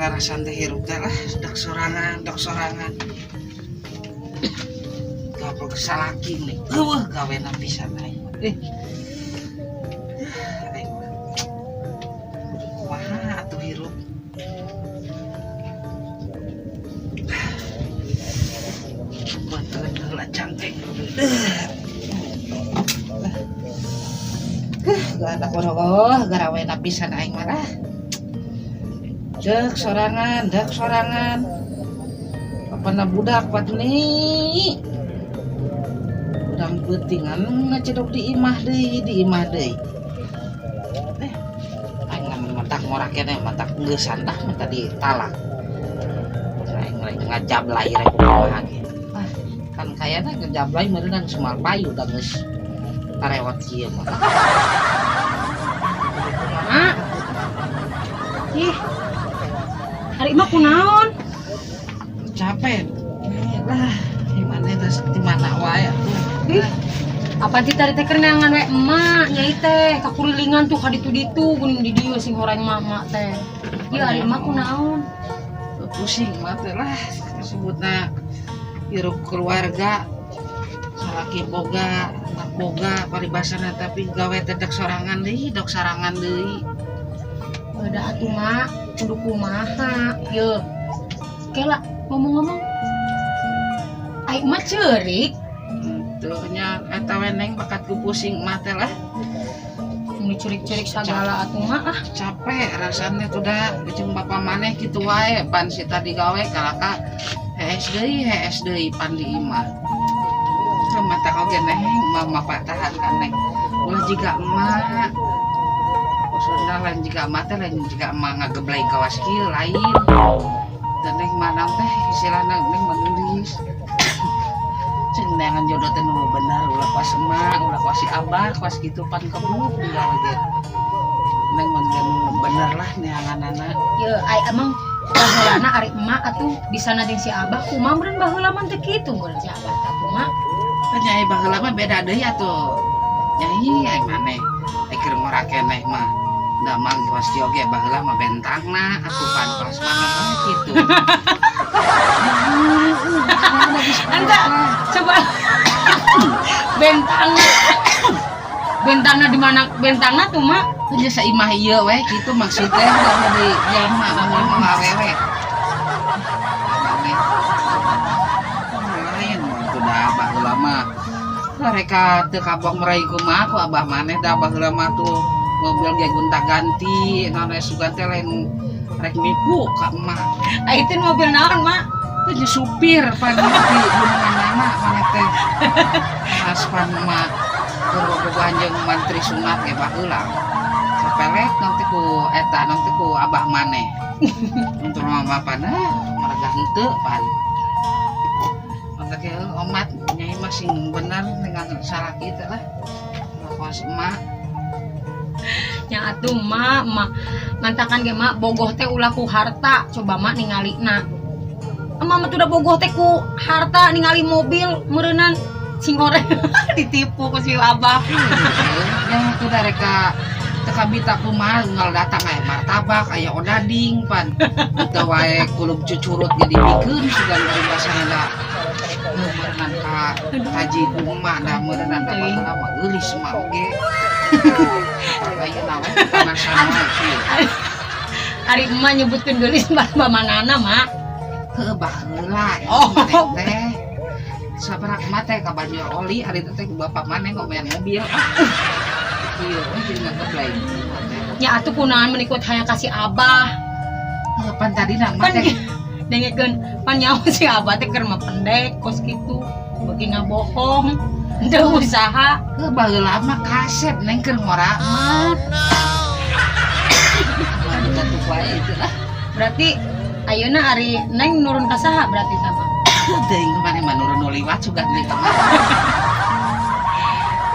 rarasan teh hirup teh lah dak sorangan gapel kesalaki nih gaweana pisan aing aing kumaha atuh hirup bantuan heula cangkeng gak ada koroh garawena pisan aing marah dak sorangan apana budak pat nih udang pentingan ngecedok di imah deui aing matak morak keneh matak ngeusan dah minta ditalak aing ngajablay rek kumaha ge kan kayana ngajablay meureun semal payu da geus karewat kieu mah ih hari mah kunaon capek lah di mana wae ih apa tadi teh keur neangan we emak nyai teh kakurilingan tuh ka ditu-ditu geuning di dieu sing horeng mama teh ieu ari emak kunaon pusing mah teh lah disebutna hirup keluarga salaki boga anak boga paribasana tapi gawe teh dek sorangan deui udah atuh mak kudu kumaha ieu kela ngomong-ngomong ai mah ceurik tuh nya eta we neng bakat ku pusing mah teh lah mun curik-curik sagala atuh mah capek rasanya tuh dah jeung bapa maneh kitu wae pan si tadi gawe kalaka hees deui pan di imah mata oge neng mama patahan kan neng ulah jiga emak maksudna lain jiga emak teh lain jiga emak ngageblay kawas kieu lain dan neng manang teh istilahna neng mangeulis cing neangan jodoh teh nu bener ulah kuas emak ulah kuas si abah kuas kitu pan kebluk tinggal ge neng mun bener lah neanganana ieu ai emang baheulana ari emak atuh disana jeung si abah kumaha meureun baheula mah teh kitu meureun si abah atuh mak nyai baheula mah beda deui atuh nyai ai maneh ai keur ngora keneh mah da mang kuas di oge baheula mah bentangna atuh pan kuas maneh kitu anda coba bentangna di mana bentangna tuh mak nya saimah ieu we kitu maksudnya da di jalma ngomong awewe lain tuh da baheula mah mereka teu kapok meraih kumaha ku abah maneh da baheula mah tuh mobil ge gonta-ganti nana sugan teh lain rek mipu ka emak itu mobil naon mak itu supir pan di gununganana maneh teh pas pan emak bobogohan jeung mantri sunat ge baheula sapelek nanti ku eta nanti ku abah maneh untuk mama pana marga henteu pan mangga ge omat nyai mah sing bener dengan salaki teh lah lawas emak nya atuh mak mantakan ge mak bogoh teh ulah ku harta coba mak ningalina emak mah udah bogoh teh ku harta ningali mobil meureunan sing orek ditipu ku si abah ya itu da reka teu kabita kumaha unggal datang aya martabak aya odading pan teu wae kulub cucurut ge dibikeun sugan paribasana da meureunan ka haji rumah da meureunan da baheula mah geulis mah oge ayeuna we tanasana sih ari emak nyebutkeun geulis bamanana mak heuh baheula teh sabaraha emak teh ka banjur oli ari teh ku bapa maneh ngomean mobil ieu jadi ngageblay nya atuh kunaon mun ikut hayang kasih abah pan tadi nang mah teh dengekeun pan nyawa si abah teh keur mah pendek kos kitu beuki ngabohong teu usaha heuh baheula mah kasep neng keur ngora mah anu tutup wae itu lah berarti ayeuna ari neng nurun ka saha berarti sama teuing kemana mah nurun nu liwat sugan deui ka mah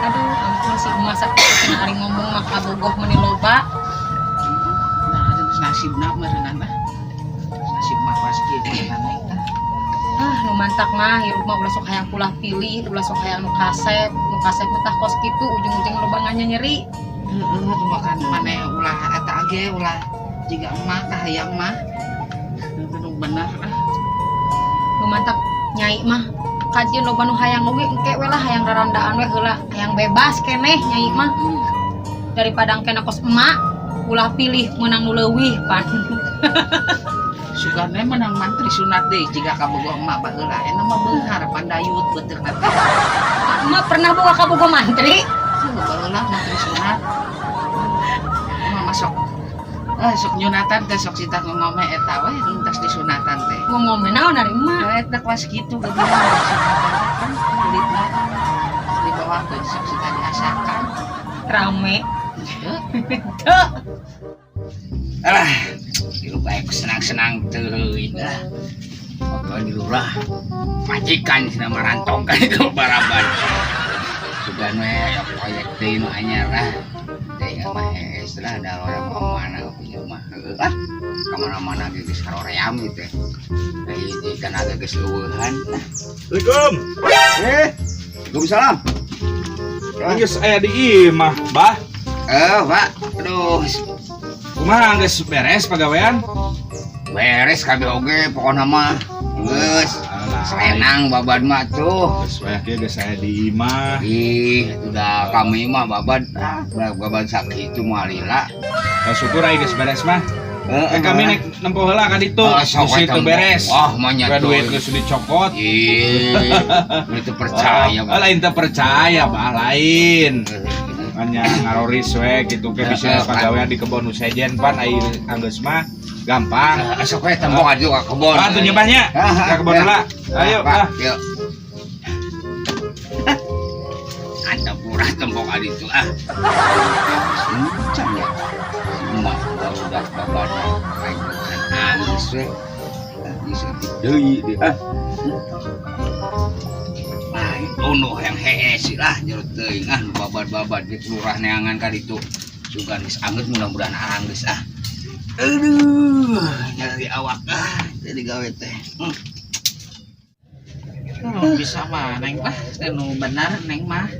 aduh ampun si emak sakitu ari ngomong mah kabogoh meni loba nah nasibna meureunana nasib mah pas kieu meureunana nu mantak mah hirup mah ulah sok hayang pulah pilih ulah sok hayang nu kasep tah kos kitu ujung-ujung loba nyeri heeh makan maneh ulah eta ge ulah jiga emak tah hayang mah bener Lumantak nyai mah kajian loba nu hayang oge engke we lah hayang rarandaan we heula hayang bebas keneh nyai mah daripada engke kos emak ulah pilih menang nu leuwih pan sugane menang mantri sunat deui jiga kabogoh emak baheula eta mah beunghar pandayut beuteuk na teh emak pernah boga kabogoh mantri baheula mantri sunat emak masuk sok nyunatan teh sok sita ngomong eta we lintas disunatan teh ngomong naon ari emak eta kelas kitu geuning sunatan kan kulitna dibawa ke sok sita diasakan rame teu alah di lupa aku senang-senang teuing lah waktu di lurah majikan sina marantongkan itu baraban sudah we proyek teh nu anyar lah teh mah setelah ada orang mana punya mah ah kemana-mana ge geus karoream gitu teh ikan agak geus leuweuhan. Assalamualaikum. Waalaikumsalam. Geus aya di imah, Bah. Pak. Aduh. Kumaha geus beres pagawean? Beres kabeh oge pokona mah. Geus. Senang babad mah tuh. Geus we kieu geus aya di imah. Ih, udah kami mah babad sakitu mah lila. Syukur aya geus beres mah. Kami nek nempo heula ka ditu. Geus itu beres. Wah, mah nya duit geus dicokot. Ih, itu percaya. Lain teu percaya, Bah, lain. Hanya ngaroris we gitu ke bisa pagawean di kebon nu sejen pan ai anggeus mah gampang. Sok we tembok aju ka kebon. Atuh nyebahnya. Ka kebon heula. Ayo, Bah. Yuk. Anta purah tembok adi itu ah. Sencang ya. Emak udah babana kayak angis we. Bisa deui di ah. Ono yang hees lah jerut teuing ah babad-babad di lurah neangan ka ditu sugan geus angeut mudah-mudahan arang geus ah. Aduh, nyari awak ah jadi gawe teh. Bisa mah neng mah nu benar neng mah.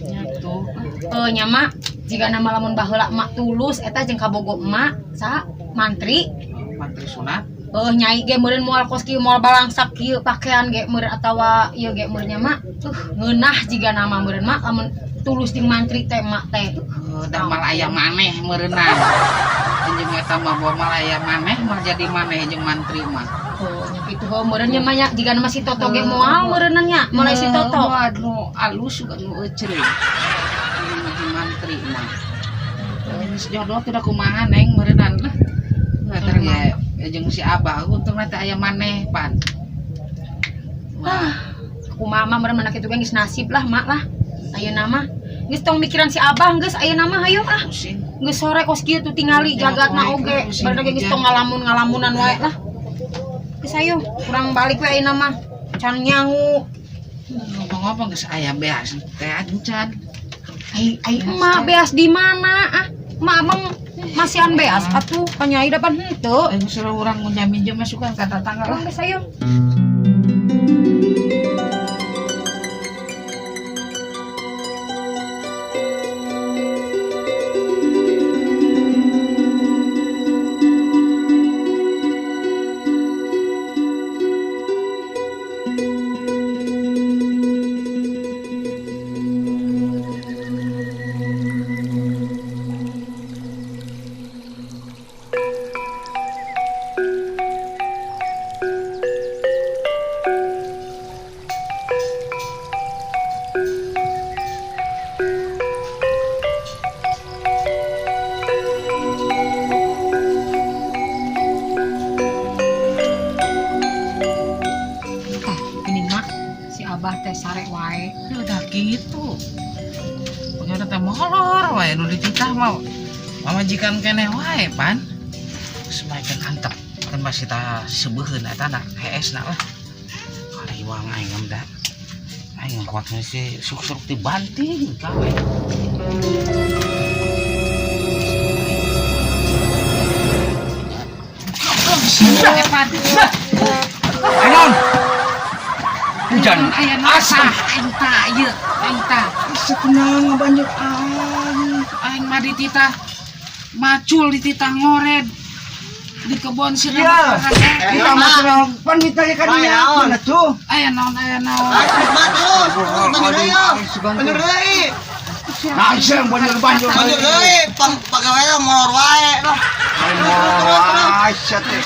Nyatu. nya mak jika nama lamun baheula emak tulus eta jeung kabogoh emak sa mantri Sunat. nyai ge meureun moal kos kieu moal balangsak kieu pakaian ge meureun atawa ieu ge meureun nya mak ngeunah jiga nama meureun mak lamun tulus jeung mantri teh mak teh Da mal aya maneh meureunan anjeun eta mah bawa mal aya maneh mah jadi maneh jeung mantri mah nya kitu meureun nya mah nya jiga nama si Toto ge moal meureunnan nya mulai si Toto aduh alus juga nu euceul jeung mantri mah geus jodoh teh da kumaha neng meureunan lah ngater ge jeung si Abah untungna teh aya maneh pan. Aku mama meureun mana kitu ge geus nasib lah mak lah. Ayeuna mah geus tong mikiran si Abah geus ayeuna mah hayu ah. Geus sore kos kieu tuh tingali jagatna oge. Barudak geus tong ngalamun-ngalamunan wae lah. Geus hayu kurang balik we ayeuna mah. Can nyangu. Ngomong-ngomong geus aya beas teh encan. Ai emak beas di mana ah? Emak emang masihan beas atuh kanyai dapan henteu. Suruh urang minjem masukan ka tetangga lah. Geus hayu. Sare wae. Udah gitu. Pokoknya teh molor wae nu dititah mah. Mamajikan keneh wae pan. Semakin antep kan masih ta sebeuheun eta na heesna lah. Kali iwang aing ngam da. Aing kuat si suk-suk dibanting kawe. Sudah pan. Anon. Hujan asah enta ieu enta sekenang banyak aing mah dititah macul dititah ngored di kebun si Iya. Kita Mak. masalah panita ya kan ya. Naon? Mana tuh? Aya naon Bener deui. Nah, iseng banjur. Bener deui, pagawean molor wae.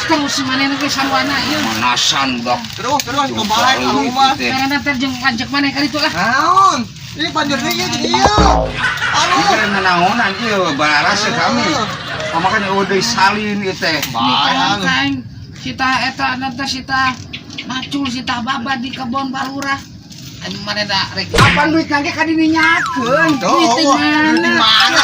terus maneh ge sarwana ieu Manasan dok. Terus kembali ka rumah. karena teh jeung lanjek maneh ka ditu lah Naon? Ini banjir deui ieu. Aduh. Kita naon anjir baras kami. Makanya udah salin ieu teh. Bayang. kain sita eta nanti sita macul sita babad di kebun balurah anu manehna rek Apa duit lagi ka dininyakeun? Tuh, di mana mana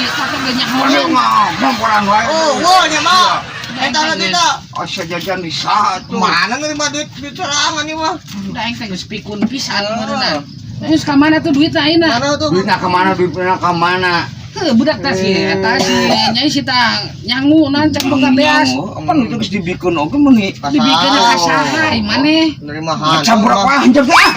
kata banyak Mana ngomong orang wae. Oh, nya mah. Eta kita. Asa jajan di satu. Mana nerima duit serangan nih mah? daeng teh geus pikun pisan meureunna terus ka mana tuh duit ayeuna Mana tuh? Duitnya kemana? heuh budak teh si eta si nyai sita nyangu naon cek boga beas Apa nu geus dibikeun oge meuni? dibikeun ka saha maneh Nerima han. Macam berapa anjir dah?